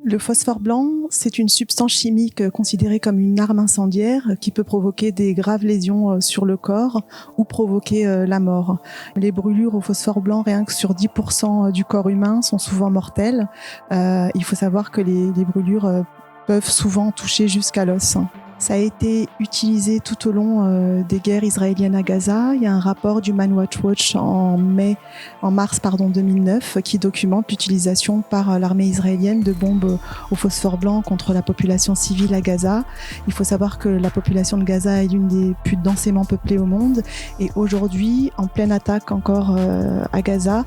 Le phosphore blanc, c'est une substance chimique considérée comme une arme incendiaire qui peut provoquer des graves lésions sur le corps ou provoquer la mort. Les brûlures au phosphore blanc, rien que sur 10% du corps humain, sont souvent mortelles. Il faut savoir que les brûlures peuvent souvent toucher jusqu'à l'os. Ça a été utilisé tout au long des guerres israéliennes à Gaza. Il y a un rapport d'Human Rights Watch en mars 2009 qui documente l'utilisation par l'armée israélienne de bombes au phosphore blanc contre la population civile à Gaza. Il faut savoir que la population de Gaza est l'une des plus densément peuplées au monde et aujourd'hui, en pleine attaque encore à Gaza,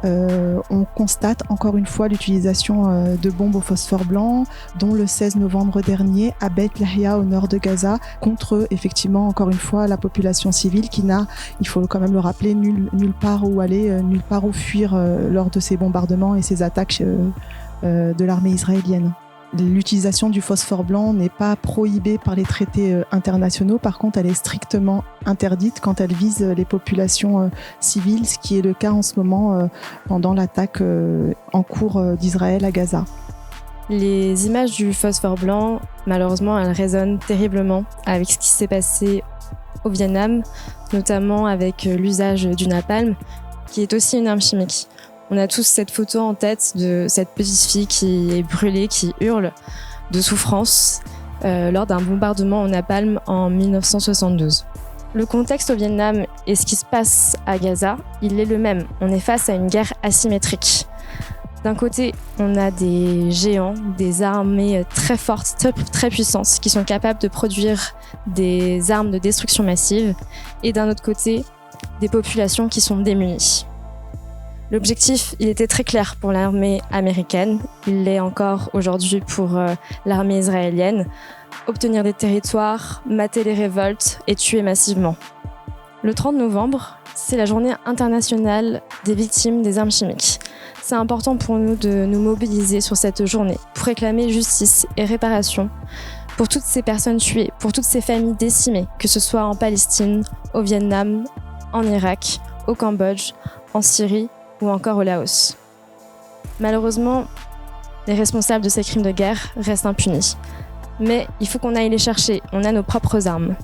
on constate encore une fois l'utilisation de bombes au phosphore blanc, dont le 16 novembre dernier à Beit Lahia au nord de Gaza, contre effectivement encore une fois la population civile qui n'a, il faut quand même le rappeler, nulle part où aller, nulle part où fuir lors de ces bombardements et ces attaques de l'armée israélienne. L'utilisation du phosphore blanc n'est pas prohibée par les traités internationaux, par contre elle est strictement interdite quand elle vise les populations civiles, ce qui est le cas en ce moment pendant l'attaque en cours d'Israël à Gaza. Les images du phosphore blanc, malheureusement, elles résonnent terriblement avec ce qui s'est passé au Vietnam, notamment avec l'usage du napalm, qui est aussi une arme chimique. On a tous cette photo en tête de cette petite fille qui est brûlée, qui hurle de souffrance lors d'un bombardement au napalm en 1972. Le contexte au Vietnam et ce qui se passe à Gaza, il est le même. On est face à une guerre asymétrique. D'un côté, on a des géants, des armées très fortes, très puissantes, qui sont capables de produire des armes de destruction massive. Et d'un autre côté, des populations qui sont démunies. L'objectif, il était très clair pour l'armée américaine. Il l'est encore aujourd'hui pour l'armée israélienne. Obtenir des territoires, mater les révoltes et tuer massivement. Le 30 novembre, c'est la journée internationale des victimes des armes chimiques. C'est important pour nous de nous mobiliser sur cette journée pour réclamer justice et réparation pour toutes ces personnes tuées, pour toutes ces familles décimées, que ce soit en Palestine, au Vietnam, en Irak, au Cambodge, en Syrie ou encore au Laos. Malheureusement, les responsables de ces crimes de guerre restent impunis. Mais il faut qu'on aille les chercher, on a nos propres armes.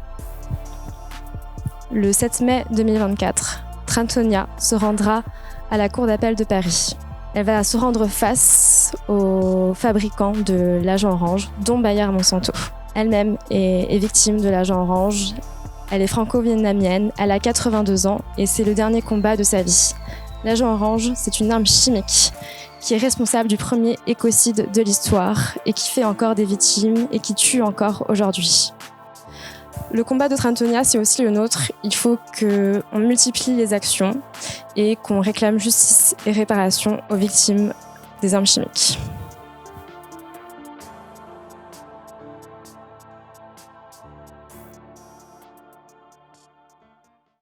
Le 7 mai 2024, Trentonia se rendra à la Cour d'appel de Paris. Elle va se rendre face aux fabricants de l'agent orange, dont Bayer Monsanto. Elle-même est victime de l'agent orange. Elle est franco-vietnamienne, elle a 82 ans et c'est le dernier combat de sa vie. L'agent orange, c'est une arme chimique qui est responsable du premier écocide de l'histoire et qui fait encore des victimes et qui tue encore aujourd'hui. Le combat de Trentonia, c'est aussi le nôtre. Il faut qu'on multiplie les actions et qu'on réclame justice et réparation aux victimes des armes chimiques.